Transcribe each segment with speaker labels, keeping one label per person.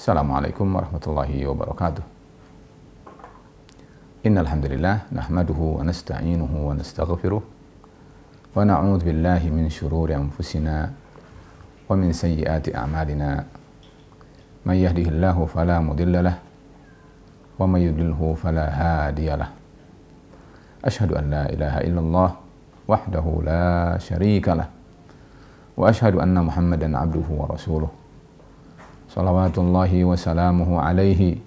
Speaker 1: Assalamualaikum warahmatullahi wabarakatuh. Innal hamdalillah nahmaduhu wa nasta'inuhu wa nastaghfiruh wa na'udzu billahi min shururi anfusina wa min sayyiati a'malina. May yahdihillahu fala mudilla lahu wa may yudlilhu fala hadiya lahu. Asyhadu an la ilaha illallah wahdahu la syarika lah wa asyhadu anna Muhammadan abduhu wa rasuluh. Salawatullahi wa salamuhu alaihi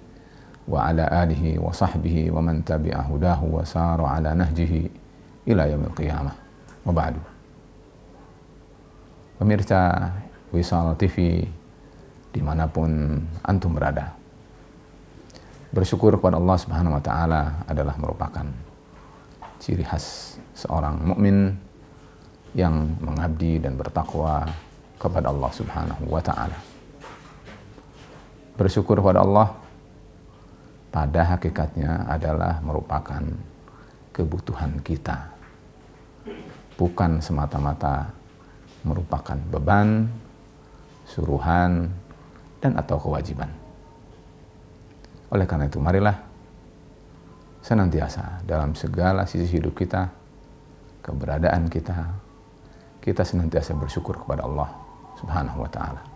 Speaker 1: wa ala alihi wa sahbihi wa man tabi'a hudahu wa sara ala nahjihi ila yaumil qiyamah. Wa ba'du. Pemirsa Wisal TV dimanapun antum berada, bersyukur kepada Allah Subhanahu wa taala adalah merupakan ciri khas seorang mukmin yang mengabdi dan bertakwa kepada Allah Subhanahu wa taala. Bersyukur kepada Allah pada hakikatnya adalah merupakan kebutuhan kita, bukan semata-mata merupakan beban, suruhan, dan atau kewajiban. Oleh karena itu, marilah senantiasa dalam segala sisi hidup kita, keberadaan kita senantiasa bersyukur kepada Allah Subhanahu wa ta'ala.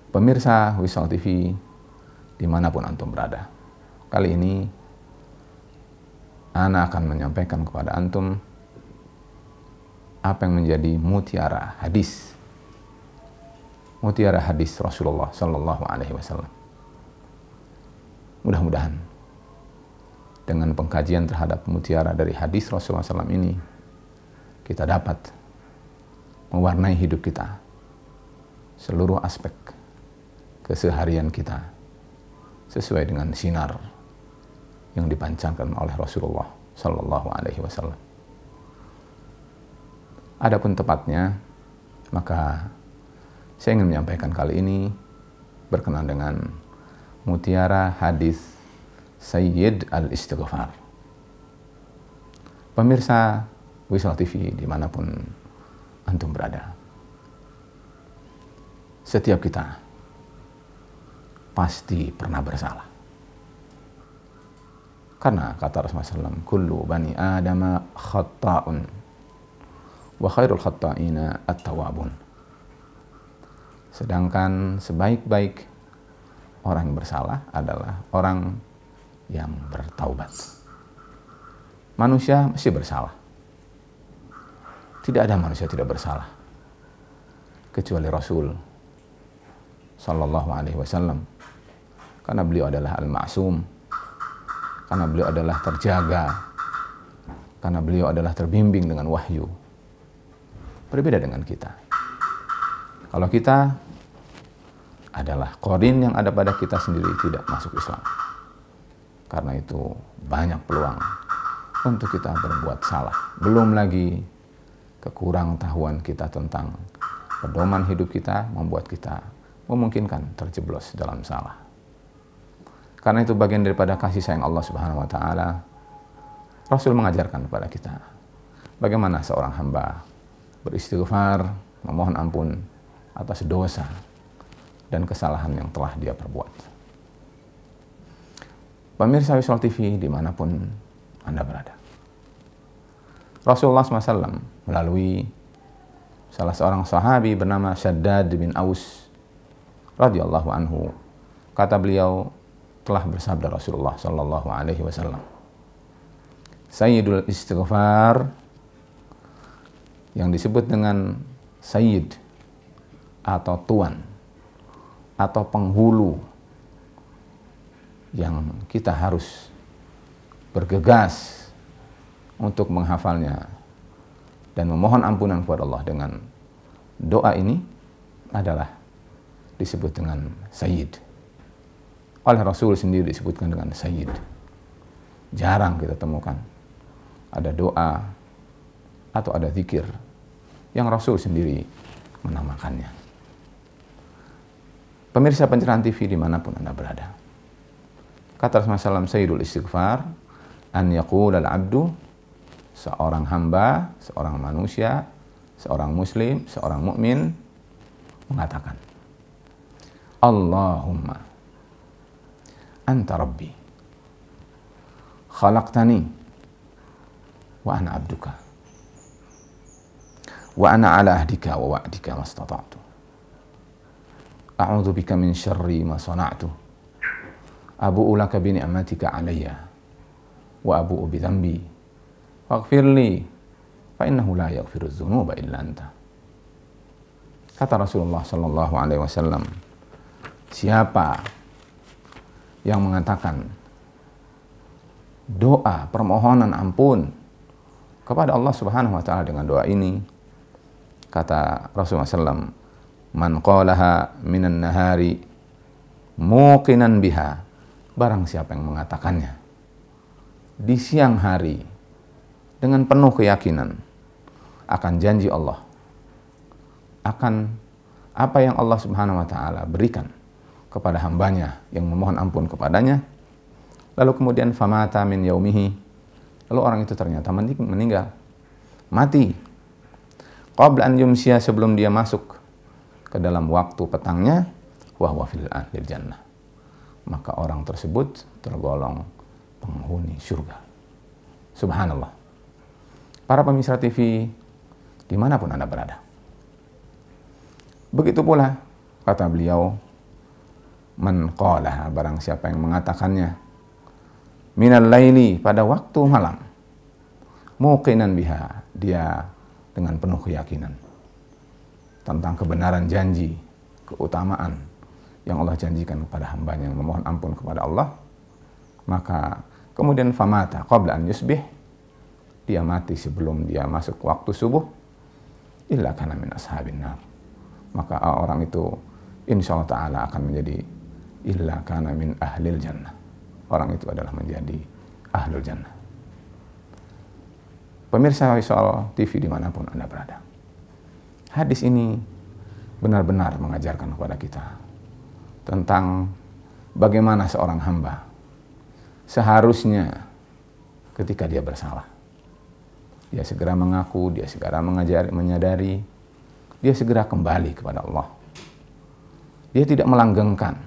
Speaker 1: Pemirsa Wisal TV dimanapun antum berada, kali ini ana akan menyampaikan kepada antum apa yang menjadi mutiara hadis Rasulullah Sallallahu Alaihi Wasallam. Mudah-mudahan dengan pengkajian terhadap mutiara dari hadis Rasulullah SAW ini, kita dapat mewarnai hidup kita, seluruh aspek keseharian kita, sesuai dengan sinar yang dipancarkan oleh Rasulullah Sallallahu Alaihi Wasallam. Adapun tepatnya, maka saya ingin menyampaikan kali ini berkenaan dengan mutiara hadis Sayyid al-Istighfar. Pemirsa Wisal TV dimanapun antum berada, setiap kita pasti pernah bersalah. Karena kata Rasulullah SAW, kullu bani adama khatta'un wa khairul khatta'ina at-tawabun. Sedangkan sebaik-baik orang yang bersalah adalah orang yang bertaubat. Manusia mesti bersalah. Tidak ada manusia tidak bersalah kecuali Rasul Sallallahu Alaihi Wasallam, karena beliau adalah al-ma'sum, karena beliau adalah terjaga, karena beliau adalah terbimbing dengan wahyu. Berbeda dengan kita. Kalau kita adalah qarin yang ada pada kita sendiri tidak masuk Islam. Karena itu banyak peluang untuk kita berbuat salah. Belum lagi kekurang tahuan kita tentang pedoman hidup kita membuat kita memungkinkan terjeblos dalam salah. Karena itu bagian daripada kasih sayang Allah Subhanahu wa taala, Rasul mengajarkan kepada kita bagaimana seorang hamba beristighfar, memohon ampun atas dosa dan kesalahan yang telah dia perbuat. Pemirsa Wisal TV dimanapun Anda berada, Rasulullah SAW melalui salah seorang sahabi bernama Shaddad bin Aus radhiyallahu anhu, kata beliau, telah bersabda Rasulullah Sallallahu Alaihi Wasallam, Sayyidul Istighfar, yang disebut dengan Sayyid atau Tuan atau penghulu yang kita harus bergegas untuk menghafalnya dan memohon ampunan kepada Allah dengan doa ini adalah disebut dengan Sayyid. Oleh Rasul sendiri disebutkan dengan Sayyid. Jarang kita temukan ada doa atau ada zikir yang Rasul sendiri menamakannya. Pemirsa Pencerahan TV dimanapun Anda berada, kata Rasulullah SAW, Sayyidul Istighfar an yaqulal abdu, seorang hamba, seorang manusia, seorang muslim, seorang mukmin mengatakan, Allahumma anta rabbi khalaqtani wa ana abduka wa ana ala ahdika wa wa'dika mastata'tu a'udzu bika min syarri ma sana'tu abu'u laka bi ni'matika alayya wa abu'u bi dhanbi faghfirli fa innahu la yaghfiru dzunuba illa anta. Kata Rasulullah sallallahu alaihi wasallam, siapa yang mengatakan doa permohonan ampun kepada Allah Subhanahu wa taala dengan doa ini, kata Rasulullah SAW, man qalaha minan nahari muqinan biha, barang siapa yang mengatakannya di siang hari dengan penuh keyakinan akan janji Allah, akan apa yang Allah Subhanahu wa taala berikan kepada hambanya yang memohon ampun kepadanya, lalu kemudian famata min yaumihi, lalu orang itu ternyata meninggal, mati qabla an yumsiya, sebelum dia masuk ke dalam waktu petangnya, wa huwa fil ahlil jannah, maka orang tersebut tergolong penghuni surga. Subhanallah. Para pemirsa TV dimanapun Anda berada, begitu pula kata beliau, man qalaha, barang siapa yang mengatakannya minal laili, pada waktu malam, muqinan biha, dia dengan penuh keyakinan tentang kebenaran janji, keutamaan yang Allah janjikan kepada hambanya yang memohon ampun kepada Allah, maka kemudian famata qabla an yusbih, dia mati sebelum dia masuk waktu subuh, illa kana min ashabin nar, maka orang itu insya Allah ta'ala akan menjadi illa kana min ahlil jannah, orang itu adalah menjadi ahlul jannah. Pemirsa Wisol TV dimanapun Anda berada, hadis ini benar-benar mengajarkan kepada kita tentang bagaimana seorang hamba seharusnya ketika dia bersalah, dia segera mengaku, dia segera menyadari, dia segera kembali kepada Allah. Dia tidak melanggengkan,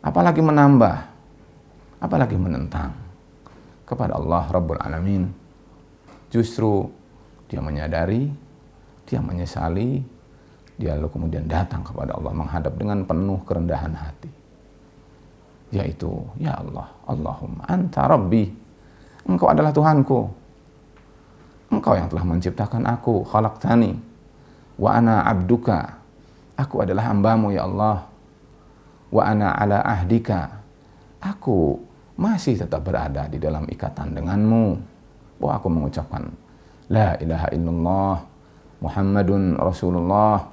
Speaker 1: apalagi menambah, apalagi menentang kepada Allah Rabbul Alamin. Justru dia menyadari, dia menyesali, dia lalu kemudian datang kepada Allah menghadap dengan penuh kerendahan hati, yaitu, ya Allah, Allahumma anta rabbi, engkau adalah Tuhanku, engkau yang telah menciptakan aku, khalaqtani wa ana abduka, aku adalah hambamu ya Allah, wa ana ala ahdika, aku masih tetap berada di dalam ikatan denganmu, bahwa aku mengucapkan la ilaha illallah Muhammadun Rasulullah,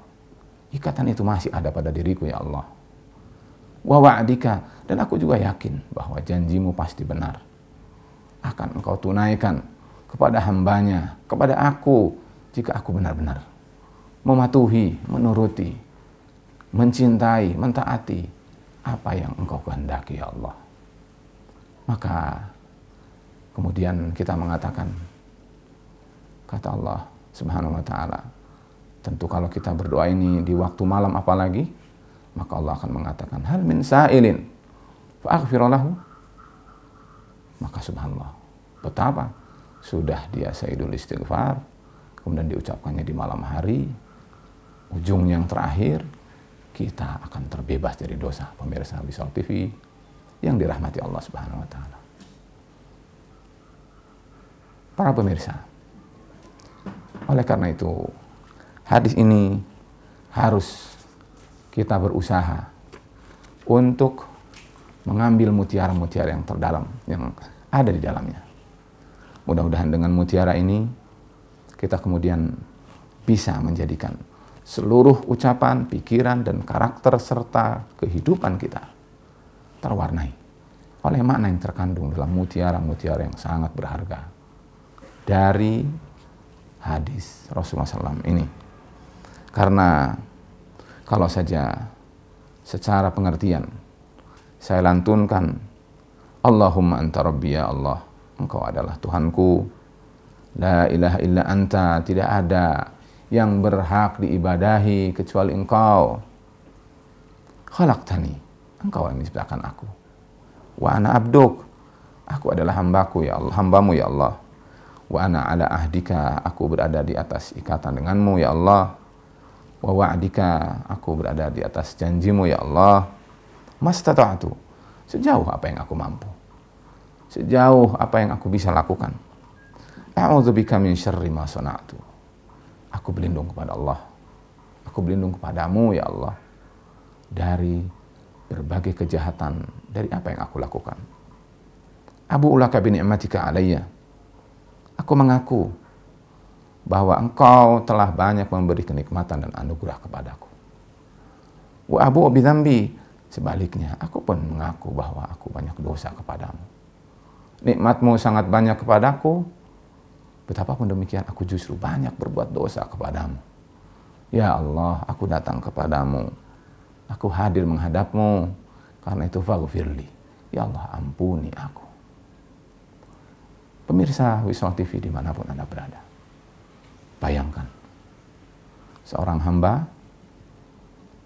Speaker 1: ikatan itu masih ada pada diriku ya Allah, wa wa'dika, dan aku juga yakin bahwa janjimu pasti benar, akan engkau tunaikan kepada hambanya, kepada aku, jika aku benar-benar mematuhi, menuruti, mencintai, mentaati apa yang engkau kehendaki ya Allah. Maka kemudian kita mengatakan, kata Allah Subhanahu wa ta'ala, tentu kalau kita berdoa ini di waktu malam apalagi, maka Allah akan mengatakan, hal min sa'ilin fa'aghfirullahu, maka subhanallah, betapa sudah dia sayyidul istighfar, kemudian diucapkannya di malam hari, ujung yang terakhir kita akan terbebas dari dosa. Pemirsa Wisol TV yang dirahmati Allah Subhanahu wa ta'ala. Para pemirsa, oleh karena itu hadis ini harus kita berusaha untuk mengambil mutiara-mutiara yang terdalam yang ada di dalamnya. Mudah-mudahan dengan mutiara ini kita kemudian bisa menjadikan seluruh ucapan, pikiran, dan karakter serta kehidupan kita terwarnai oleh makna yang terkandung dalam mutiara-mutiara yang sangat berharga dari hadis Rasulullah SAW ini. Karena kalau saja secara pengertian saya lantunkan, Allahumma anta rabbi, ya Allah, engkau adalah Tuhanku, la ilaha illa anta, tidak ada yang berhak diibadahi kecuali engkau, Khalaqtani, engkau yang menciptakan aku. Wa ana abduk, aku adalah hambaku ya Allah, hambamu ya Allah. Wa ana ala ahdika, aku berada di atas ikatan denganmu ya Allah. Wa wa'dika, aku berada di atas janjimu ya Allah. Mastata'tu, sejauh apa yang aku mampu, sejauh apa yang aku bisa lakukan. A'udzubika min syarri ma sana'tu, aku berlindung kepada Allah, aku berlindung kepadamu ya Allah dari berbagai kejahatan, dari apa yang aku lakukan. Abu'u laka bi ni'matika alayya, aku mengaku bahwa engkau telah banyak memberi kenikmatan dan anugerah kepadaku. Wa abu'u bi dzambi, sebaliknya aku pun mengaku bahwa aku banyak dosa kepadamu. Nikmatmu sangat banyak kepadaku, betapapun demikian aku justru banyak berbuat dosa kepadamu. Ya Allah, aku datang kepadamu, aku hadir menghadapmu, karena itu faghfirli, ya Allah ampuni aku. Pemirsa Wisol TV dimanapun Anda berada, bayangkan seorang hamba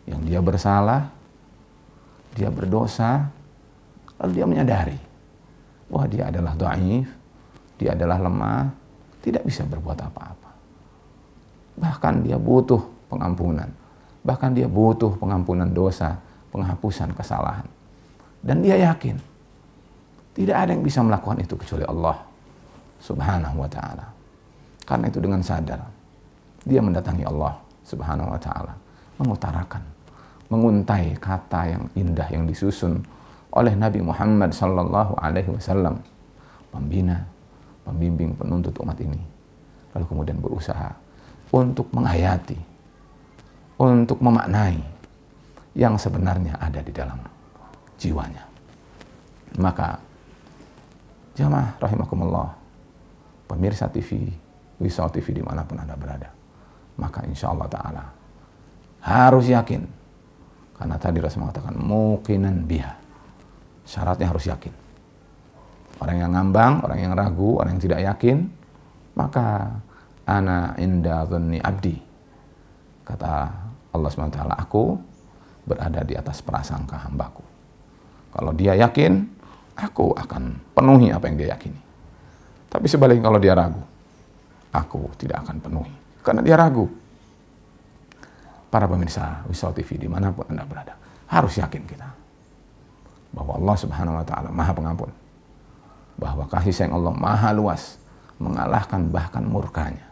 Speaker 1: yang dia bersalah, dia berdosa, lalu dia menyadari bahwa dia adalah dhaif, dia adalah lemah, tidak bisa berbuat apa-apa. Bahkan dia butuh pengampunan. Bahkan dia butuh pengampunan dosa, penghapusan kesalahan. Dan dia yakin tidak ada yang bisa melakukan itu kecuali Allah Subhanahu wa ta'ala. Karena itu dengan sadar dia mendatangi Allah Subhanahu wa ta'ala, mengutarakan, menguntai kata yang indah yang disusun oleh Nabi Muhammad sallallahu alaihi wasallam, pembina, pembimbing, penuntut umat ini, lalu kemudian berusaha untuk menghayati, untuk memaknai yang sebenarnya ada di dalam jiwanya. Maka jamaah rahimakumullah, pemirsa TV, Wisol TV dimanapun Anda berada, maka insya Allah ta'ala harus yakin, karena tadi Rasul mengatakan muqinan biha, syaratnya harus yakin. Orang yang ngambang, orang yang ragu, orang yang tidak yakin, maka ana inda dhanni abdi, kata Allah SWT, aku berada di atas prasangka hambaku. Kalau dia yakin, aku akan penuhi apa yang dia yakini. Tapi sebaliknya kalau dia ragu, aku tidak akan penuhi, karena dia ragu. Para pemirsa Wisol TV dimanapun Anda berada, harus yakin kita bahwa Allah Subhanahu wa ta'ala maha pengampun, bahwa kasih sayang Allah maha luas, mengalahkan bahkan murkanya.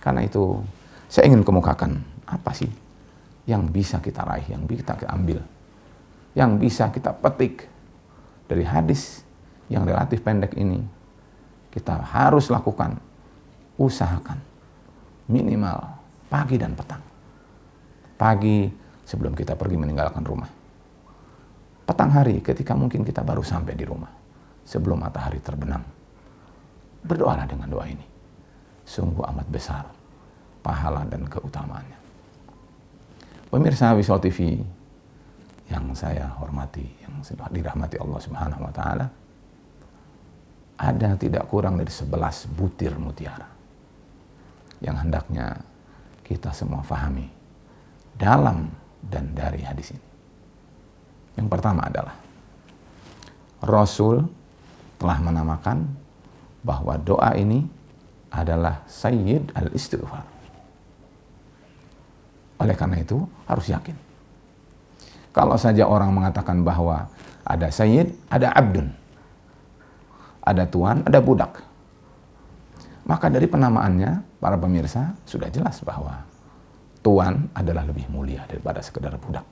Speaker 1: Karena itu saya ingin kemukakan apa sih yang bisa kita raih, yang bisa kita ambil, yang bisa kita petik dari hadis yang relatif pendek ini. Kita harus lakukan, usahakan minimal pagi dan petang. Pagi sebelum kita pergi meninggalkan rumah, petang hari ketika mungkin kita baru sampai di rumah, sebelum matahari terbenam, berdoalah dengan doa ini. Sungguh amat besar pahala dan keutamaannya. Pemirsa Wisol TV yang saya hormati, yang sudah dirahmati Allah Subhanahu wa ta'ala, ada tidak kurang dari 11 butir mutiara yang hendaknya kita semua fahami dalam dan dari hadis ini. Yang pertama adalah Rasul telah menamakan bahwa doa ini adalah Sayyid al-Istighfar. Oleh karena itu harus yakin. Kalau saja orang mengatakan bahwa ada Sayyid, ada Abdun, ada tuan, ada budak, maka dari penamaannya para pemirsa sudah jelas bahwa tuan adalah lebih mulia daripada sekedar budak.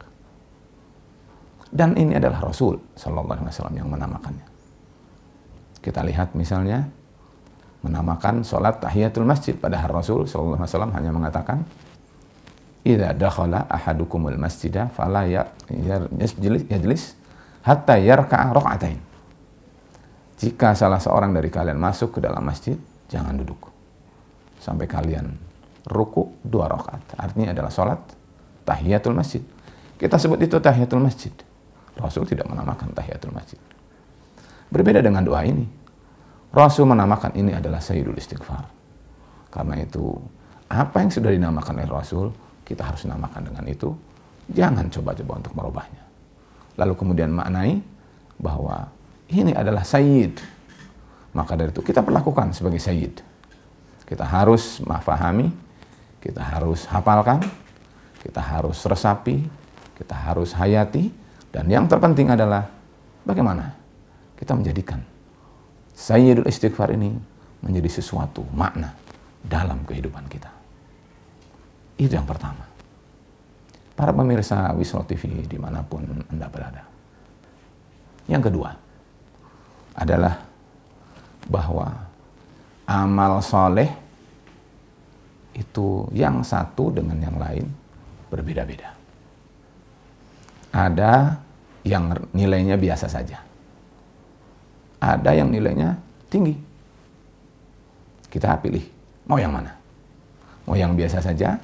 Speaker 1: Dan ini adalah Rasul Sallallahu Alaihi Wasallam yang menamakannya. Kita lihat misalnya menamakan sholat tahiyatul masjid, padahal Rasul Sallallahu Alaihi Wasallam hanya mengatakan, "Idza dakhala ahadukumul masjidah fala yajlis hatta yarka'a raka'atain." Jika salah seorang dari kalian masuk ke dalam masjid, jangan duduk sampai kalian ruku 2 rakaat. Artinya adalah sholat tahiyatul masjid. Kita sebut itu tahiyatul masjid. Rasul tidak menamakan tahiyatul masjid. Berbeda dengan doa ini. Rasul menamakan ini adalah Sayyidul Istighfar. Karena itu, apa yang sudah dinamakan oleh Rasul, kita harus namakan dengan itu. Jangan coba-coba untuk merubahnya. Lalu kemudian maknai bahwa ini adalah sayyid. Maka dari itu kita perlakukan sebagai sayyid. Kita harus memahami, kita harus hafalkan, kita harus resapi, kita harus hayati, dan yang terpenting adalah bagaimana kita menjadikan Sayyidul Istighfar ini menjadi sesuatu makna dalam kehidupan kita. Itu yang pertama. Para pemirsa Wisol TV dimanapun Anda berada. Yang kedua adalah bahwa amal soleh itu yang satu dengan yang lain berbeda-beda. Ada yang nilainya biasa saja. Ada yang nilainya tinggi. Kita pilih, mau yang mana? Mau yang biasa saja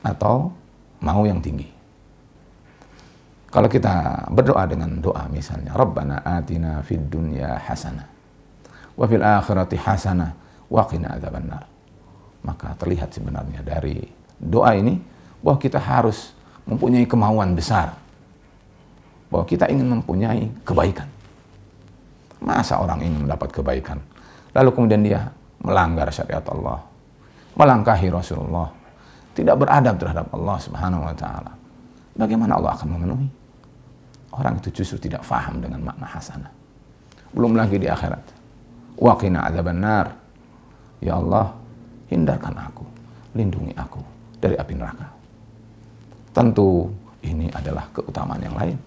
Speaker 1: atau mau yang tinggi? Kalau kita berdoa dengan doa misalnya, Rabbana atina fid dunya hasanah wa fil akhirati hasanah wa qina adzabannar. Maka terlihat sebenarnya dari doa ini bahwa kita harus mempunyai kemauan besar, bahwa kita ingin mempunyai kebaikan. Masa orang ingin mendapat kebaikan lalu kemudian dia melanggar syariat Allah, melangkahi Rasulullah, tidak beradab terhadap Allah Subhanahu wa taala? Bagaimana Allah akan memenuhi? Orang itu justru tidak faham dengan makna hasanah. Belum lagi di akhirat. Wa qina adzabannar. Ya Allah, hindarkan aku, lindungi aku dari api neraka. Tentu ini adalah keutamaan yang lain.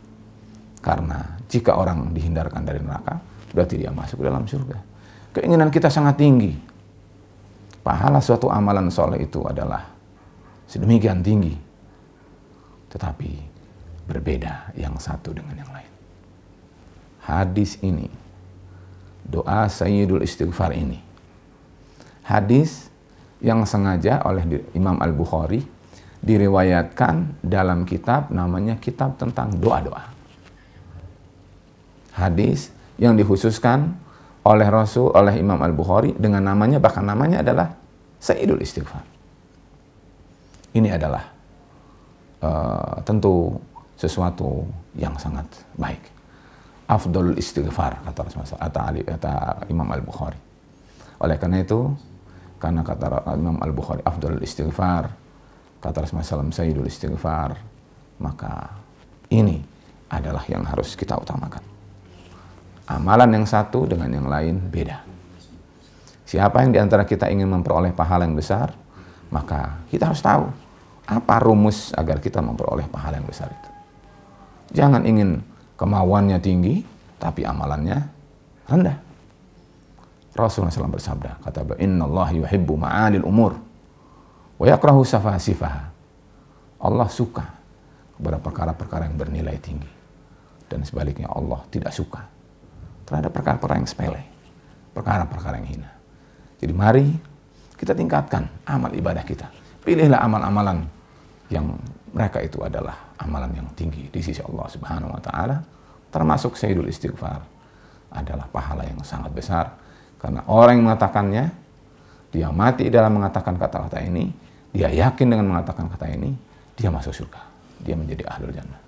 Speaker 1: Karena jika orang dihindarkan dari neraka, berarti dia masuk ke dalam surga. Keinginan kita sangat tinggi. Pahala suatu amalan soleh itu adalah sedemikian tinggi. Tetapi berbeda yang satu dengan yang lain. Hadis ini, doa Sayyidul Istighfar ini, hadis yang sengaja oleh Imam Al-Bukhari diriwayatkan dalam kitab namanya kitab tentang doa-doa. Hadis yang dikhususkan oleh Rasul, oleh Imam Al-Bukhari dengan namanya, bahkan namanya adalah Sayyidul Istighfar. Ini adalah tentu sesuatu yang sangat baik. Afdalul Istighfar kata Imam Al-Bukhari. Oleh karena itu, karena kata Imam Al-Bukhari Afdalul Istighfar, kata Rasulullah SAW Sayyidul Istighfar, maka ini adalah yang harus kita utamakan. Amalan yang satu dengan yang lain beda. Siapa yang diantara kita ingin memperoleh pahala yang besar, maka kita harus tahu apa rumus agar kita memperoleh pahala yang besar itu. Jangan ingin kemauannya tinggi, tapi amalannya rendah. Rasulullah SAW bersabda, kata beliau, Inna Allah yuhibbu ma'alil umur, wa yakrahu safasifaha. Allah suka kepada perkara-perkara yang bernilai tinggi. Dan sebaliknya Allah tidak suka terhadap perkara-perkara yang sepele, perkara-perkara yang hina. Jadi mari kita tingkatkan amal ibadah kita. Pilihlah amal-amalan yang mereka itu adalah amalan yang tinggi di sisi Allah Subhanahu wa taala, termasuk Sayyidul Istighfar adalah pahala yang sangat besar karena orang yang mengatakannya, dia mati dalam mengatakan kata-kata ini, dia yakin dengan mengatakan kata ini, dia masuk surga, dia menjadi ahlul jannah.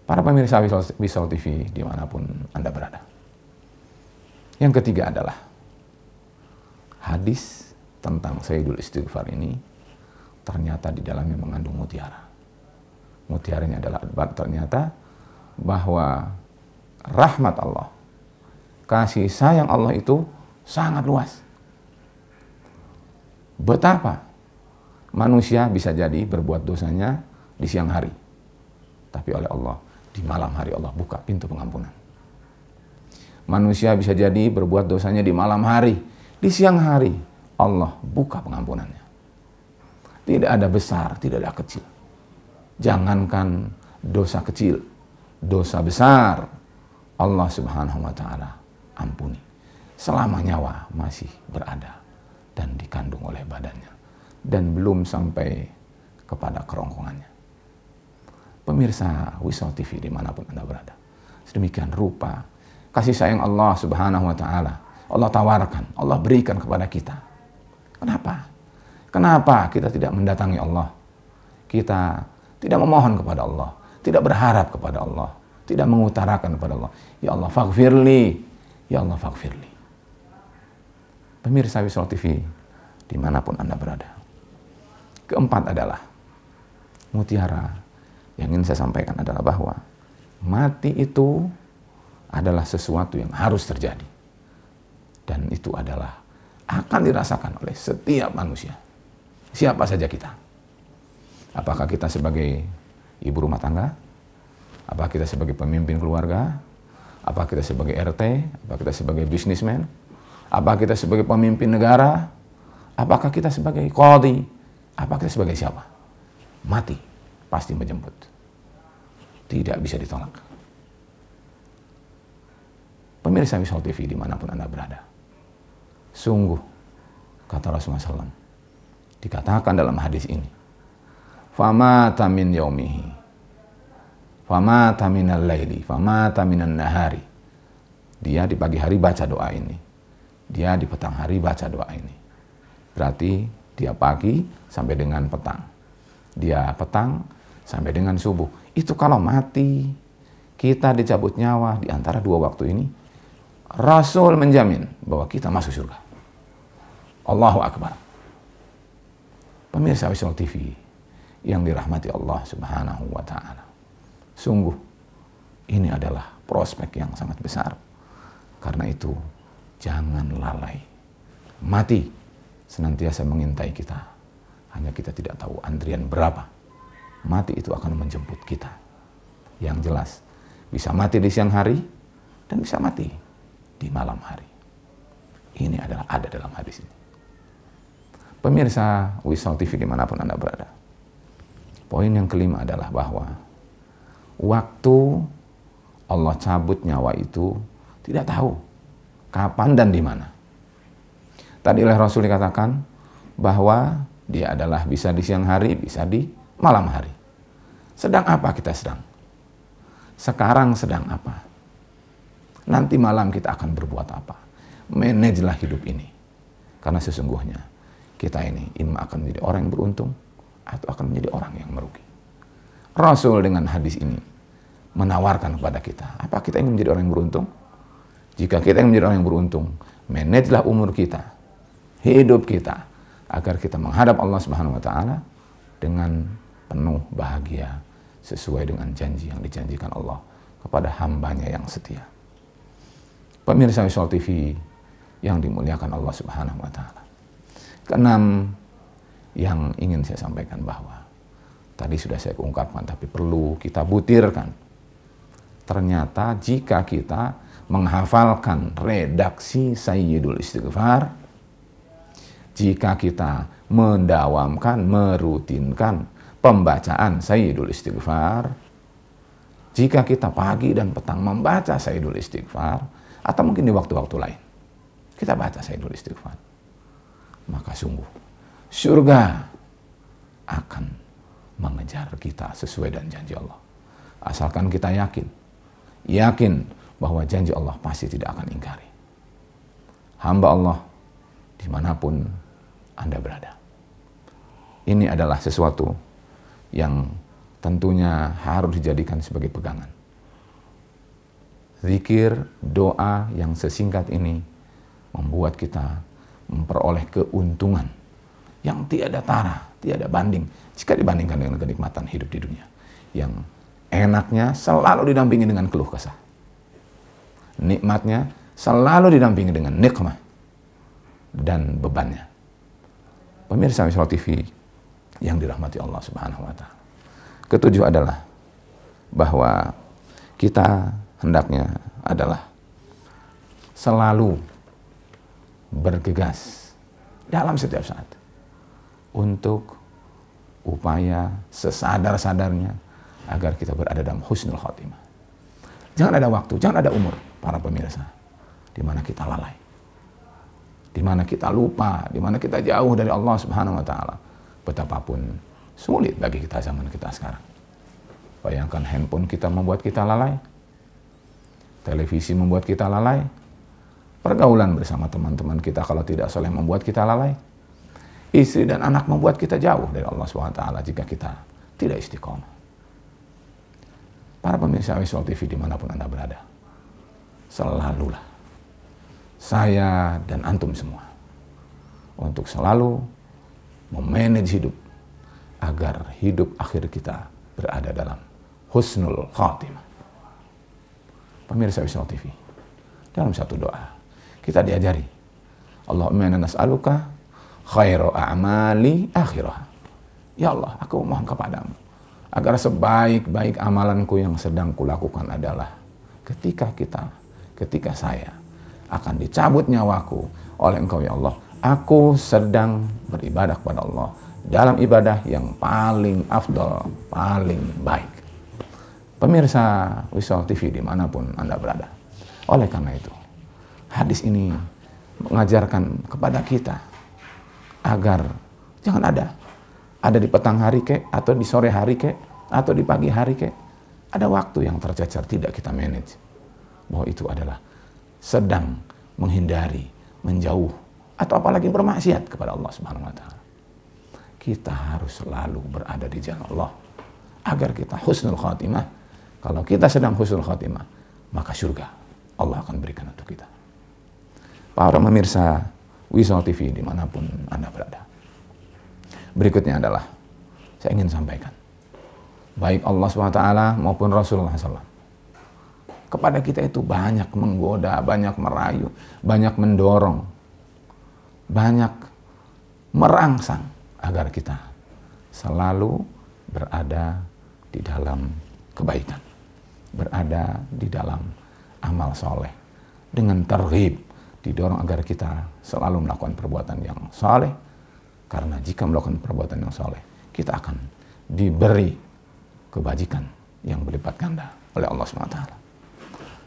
Speaker 1: Para pemirsa Wisol TV dimanapun Anda berada. Yang ketiga adalah hadis tentang Sayyidul Istighfar ini ternyata di dalamnya mengandung mutiara. Mutiaranya adalah ternyata bahwa rahmat Allah, kasih sayang Allah itu sangat luas. Betapa manusia bisa jadi berbuat dosanya di siang hari, tapi oleh Allah di malam hari Allah buka pintu pengampunan. Manusia bisa jadi berbuat dosanya di malam hari, di siang hari Allah buka pengampunannya. Tidak ada besar, tidak ada kecil. Jangankan dosa kecil, dosa besar Allah Subhanahu wa taala ampuni selama nyawa masih berada dan dikandung oleh badannya dan belum sampai kepada kerongkongannya. Pemirsa Wisol TV dimanapun Anda berada, sedemikian rupa kasih sayang Allah Subhanahu wa taala Allah tawarkan, Allah berikan kepada kita. Kenapa? Kenapa kita tidak mendatangi Allah? Kita tidak memohon kepada Allah, tidak berharap kepada Allah, tidak mengutarakan kepada Allah, ya Allah faghfirli, ya Allah faghfirli. Pemirsa Wisol TV, dimanapun Anda berada. Keempat adalah, mutiara yang ingin saya sampaikan adalah bahwa mati itu adalah sesuatu yang harus terjadi. Dan itu adalah akan dirasakan oleh setiap manusia. Siapa saja kita. Apakah kita sebagai ibu rumah tangga? Apakah kita sebagai pemimpin keluarga? Apakah kita sebagai RT? Apakah kita sebagai bisnismen? Apakah kita sebagai pemimpin negara? Apakah kita sebagai qadhi? Apakah kita sebagai siapa? Mati pasti menjemput. Tidak bisa ditolak. Pemirsa Wisol TV dimanapun Anda berada. Sungguh, kata Rasulullah SAW, dikatakan dalam hadis ini, famata min yaumihi, famata minal laili, famata minan nahari. Dia di pagi hari baca doa ini, dia di petang hari baca doa ini. Berarti dia pagi sampai dengan petang, dia petang sampai dengan subuh. Itu kalau mati, kita dicabut nyawa di antara dua waktu ini, Rasul menjamin bahwa kita masuk surga. Allahu Akbar. Pemirsa Wisol TV yang dirahmati Allah Subhanahu wa Ta'ala. Sungguh, ini adalah prospek yang sangat besar. Karena itu, jangan lalai. Mati senantiasa mengintai kita. Hanya kita tidak tahu antrian berapa. Mati itu akan menjemput kita. Yang jelas, bisa mati di siang hari dan bisa mati di malam hari. Ini adalah ada dalam hadis ini. Pemirsa Wisol TV dimanapun Anda berada. Poin yang kelima adalah bahwa waktu Allah cabut nyawa itu tidak tahu kapan dan di mana. Tadi oleh Rasul dikatakan bahwa dia adalah bisa di siang hari, bisa di malam hari. Sedang apa kita sedang? Sekarang sedang apa? Nanti malam kita akan berbuat apa? Manajelah hidup ini. Karena sesungguhnya kita ini imma akan menjadi orang yang beruntung atau akan menjadi orang yang merugi. Rasul dengan hadis ini menawarkan kepada kita, apa kita ingin menjadi orang yang beruntung? Jika kita ingin menjadi orang yang beruntung, manajelah umur kita, hidup kita, agar kita menghadap Allah Subhanahu wa Ta'ala dengan penuh bahagia sesuai dengan janji yang dijanjikan Allah kepada hambanya yang setia. Pemirsa Wisol TV yang dimuliakan Allah Subhanahu wa Ta'ala. Keenam yang ingin saya sampaikan bahwa tadi sudah saya ungkapkan tapi perlu kita butirkan. Ternyata jika kita menghafalkan redaksi Sayyidul Istighfar, jika kita mendawamkan, merutinkan pembacaan Sayyidul Istighfar, jika kita pagi dan petang membaca Sayyidul Istighfar, atau mungkin di waktu-waktu lain, kita baca Sayyidul Istighfar, maka sungguh surga akan mengejar kita sesuai dengan janji Allah. Asalkan kita yakin bahwa janji Allah pasti tidak akan ingkari. Hamba Allah dimanapun Anda berada. Ini adalah sesuatu yang tentunya harus dijadikan sebagai pegangan. Zikir, doa yang sesingkat ini membuat kita memperoleh keuntungan yang tiada tara, tiada banding jika dibandingkan dengan kenikmatan hidup di dunia. Yang enaknya selalu didampingi dengan keluh kesah. Nikmatnya selalu didampingi dengan nikmah dan bebannya. Pemirsa Wisol TV yang dirahmati Allah Subhanahu wa Ta'ala. Ketujuh adalah bahwa kita hendaknya adalah selalu bergegas dalam setiap saat untuk upaya sesadar-sadarnya agar kita berada dalam husnul khotimah. Jangan ada waktu, jangan ada umur para pemirsa di mana kita lalai, di mana kita lupa, di mana kita jauh dari Allah Subhanahu wa Ta'ala. Betapapun sulit bagi kita zaman kita sekarang. Bayangkan handphone kita membuat kita lalai, televisi membuat kita lalai, pergaulan bersama teman-teman kita kalau tidak soleh membuat kita lalai, istri dan anak membuat kita jauh dari Allah Subhanahu wa Ta'ala jika kita tidak istiqomah. Para pemirsa Wisol TV dimanapun Anda berada, selalulah saya dan antum semua untuk selalu memanage hidup agar hidup akhir kita berada dalam husnul khatimah. Pemirsa Wisol TV, dalam satu doa kita diajari, Allahumma inna nas'aluka khairu a'mali akhirah. Ya Allah, aku mohon kepadamu agar sebaik-baik amalanku yang sedang kulakukan adalah ketika saya akan dicabut nyawaku oleh Engkau ya Allah, aku sedang beribadah kepada Allah dalam ibadah yang paling afdal, paling baik. Pemirsa Wisol TV dimanapun Anda berada, oleh karena itu hadis ini mengajarkan kepada kita agar jangan ada di petang hari kek, atau di sore hari kek, atau di pagi hari kek, ada waktu yang tercecer tidak kita manage, bahwa itu adalah sedang menghindari, menjauh, atau apalagi bermaksiat kepada Allah Subhanahu wa Ta'ala. Kita harus selalu berada di jalan Allah agar kita husnul khatimah. Kalau kita sedang husnul khatimah, maka surga Allah akan berikan untuk kita. Para pemirsa Wisol TV dimanapun Anda berada, berikutnya adalah saya ingin sampaikan, baik Allah SWT maupun Rasulullah SAW kepada kita itu banyak menggoda, banyak merayu, banyak mendorong, banyak merangsang agar kita selalu berada di dalam kebaikan, berada di dalam amal soleh, dengan targhib, didorong agar kita selalu melakukan perbuatan yang soleh. Karena jika melakukan perbuatan yang soleh, kita akan diberi kebajikan yang berlipat ganda oleh Allah SWT.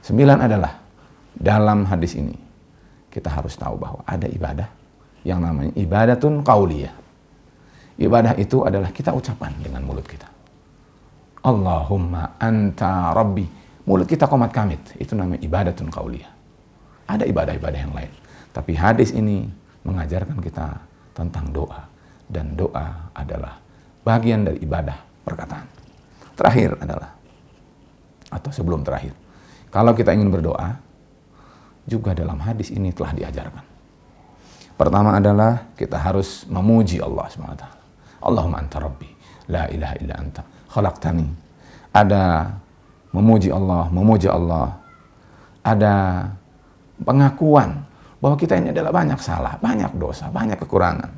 Speaker 1: 9 adalah, dalam hadis ini, kita harus tahu bahwa ada ibadah yang namanya ibadatun qauliyah. Ibadah itu adalah kita ucapan dengan mulut kita. Allahumma anta rabbi. Mulut kita qomat kamit, itu namanya ibadatun qauliyah. Ada ibadah-ibadah yang lain. Tapi hadis ini mengajarkan kita tentang doa. Dan doa adalah bagian dari ibadah perkataan. Terakhir adalah, atau sebelum terakhir, kalau kita ingin berdoa, juga dalam hadis ini telah diajarkan. Pertama adalah kita harus memuji Allah SWT. Allahumma anta rabbi, la ilaha illa anta, khalaqtani. Ada memuji Allah, memuja Allah. Ada pengakuan bahwa kita ini adalah banyak salah, banyak dosa, banyak kekurangan.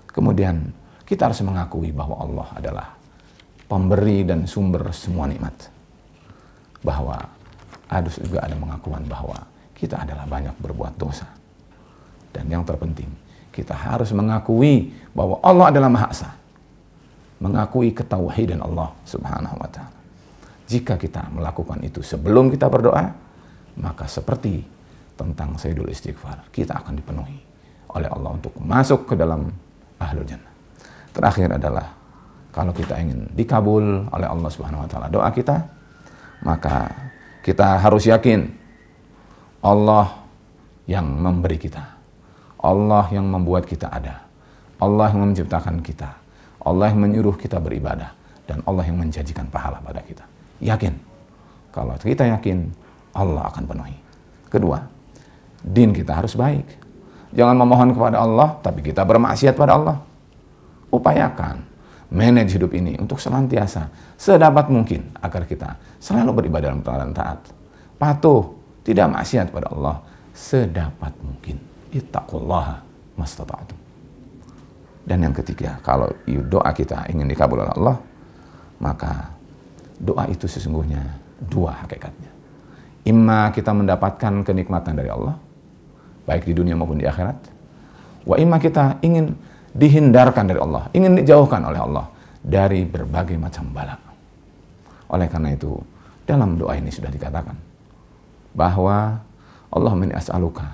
Speaker 1: Kemudian kita harus mengakui bahwa Allah adalah pemberi dan sumber semua nikmat. Bahwa harus juga ada pengakuan bahwa kita adalah banyak berbuat dosa. Dan yang terpenting, kita harus mengakui bahwa Allah adalah Maha Esa. Mengakui ketauhidan Allah Subhanahu wa Ta'ala. Jika kita melakukan itu sebelum kita berdoa, maka seperti tentang Sayyidul Istighfar, kita akan dipenuhi oleh Allah untuk masuk ke dalam Ahlul Jannah. Terakhir adalah, kalau kita ingin dikabul oleh Allah Subhanahu wa Ta'ala doa kita, maka kita harus yakin Allah yang memberi kita, Allah yang membuat kita ada, Allah yang menciptakan kita, Allah yang menyuruh kita beribadah, dan Allah yang menjanjikan pahala pada kita. Yakin. Kalau kita yakin, Allah akan penuhi. Kedua, din kita harus baik. Jangan memohon kepada Allah, tapi kita bermaksiat pada Allah. Upayakan manage hidup ini untuk senantiasa sedapat mungkin agar kita selalu beribadah dalam keadaan taat, patuh, tidak maksiat pada Allah sedapat mungkin. Ittaqullaha mastata'tum. Dan yang ketiga, kalau doa kita ingin dikabul oleh Allah, maka doa itu sesungguhnya dua hakikatnya. Imma kita mendapatkan kenikmatan dari Allah, baik di dunia maupun di akhirat. Wa imma kita ingin dihindarkan dari Allah, ingin dijauhkan oleh Allah dari berbagai macam bala. Oleh karena itu, dalam doa ini sudah dikatakan bahwa Allahumma inni as'aluka,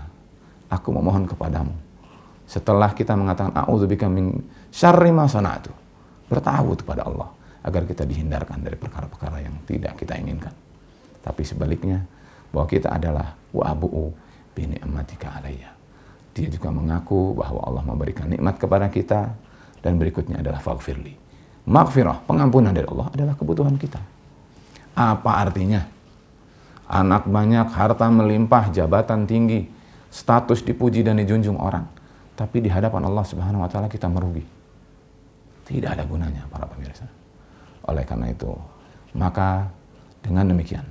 Speaker 1: aku memohon kepadamu. Setelah kita mengatakan a'udzubika min syarri ma sana'tu, bertawud kepada Allah agar kita dihindarkan dari perkara-perkara yang tidak kita inginkan. Tapi sebaliknya, bahwa kita adalah wa abu'u bi ni'matika alayya. Dia juga mengaku bahwa Allah memberikan nikmat kepada kita, dan berikutnya adalah faghfirli. Maghfirah, pengampunan dari Allah adalah kebutuhan kita. Apa artinya? Anak banyak, harta melimpah, jabatan tinggi, status dipuji dan dijunjung orang. Tapi di hadapan Allah Subhanahu wa taala kita merugi. Tidak ada gunanya para pemirsa. Oleh karena itu, maka dengan demikian,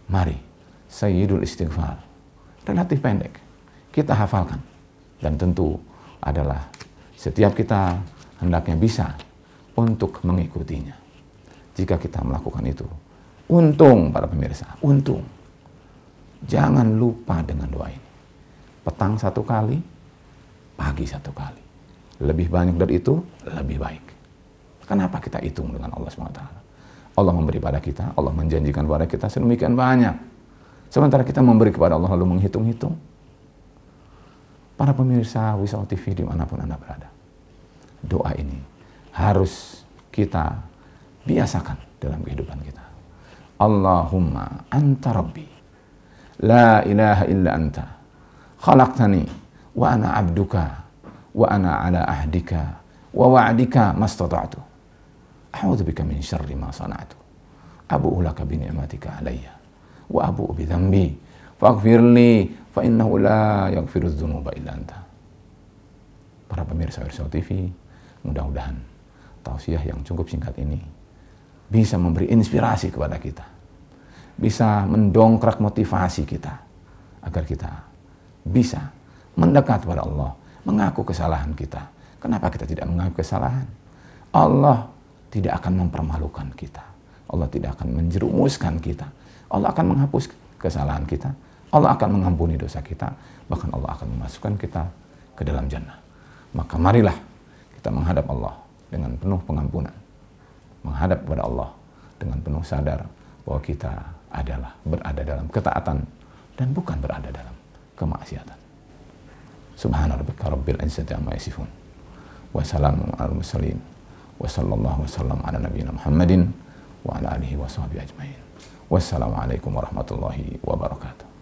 Speaker 1: mari Sayyidul Istighfar, relatif pendek, kita hafalkan. Dan tentu adalah setiap kita hendaknya bisa untuk mengikutinya. Jika kita melakukan itu, untung para pemirsa, untung. Jangan lupa dengan doa ini. Petang 1 kali, pagi 1 kali. Lebih banyak dari itu, lebih baik. Kenapa kita hitung dengan Allah SWT? Allah memberi pada kita, Allah menjanjikan pada kita sedemikian banyak. Sementara kita memberi kepada Allah lalu menghitung-hitung. Para pemirsa Wisata TV dimanapun Anda berada, doa ini harus kita biasakan dalam kehidupan kita. Allahumma anta rabbi, la ilaha illa anta, khalaqtani, wa ana abduka, wa ana ala ahdika, wa wa'dika mastata'tu. A'udzubika min syarri ma sana'tu. Abu'u laka bi ni'matika alayya, wa abu'u bi dhanbi, faghfirli, fa innahu la yaghfiru dzunuba illa anta. Para pemirsa Wisata TV, mudah-mudahan tausiah yang cukup singkat ini bisa memberi inspirasi kepada kita, bisa mendongkrak motivasi kita, agar kita bisa mendekat kepada Allah, mengaku kesalahan kita. Kenapa kita tidak mengaku kesalahan? Allah tidak akan mempermalukan kita, Allah tidak akan menjerumuskan kita, Allah akan menghapus kesalahan kita, Allah akan mengampuni dosa kita, bahkan Allah akan memasukkan kita ke dalam jannah. Maka marilah kita menghadap Allah dengan penuh pengampunan, menghadap kepada Allah dengan penuh sadar bahwa kita adalah berada dalam ketaatan dan bukan berada dalam kemaksiatan. Subhana rabbika rabbil izzati amma yasifun, wa salamun alal mursalin, wa sallallahu wasallam ala nabiyyina Muhammadin wa ala alihi wa sahbihi ajmain. Wassalamualaikum warahmatullahi wabarakatuh.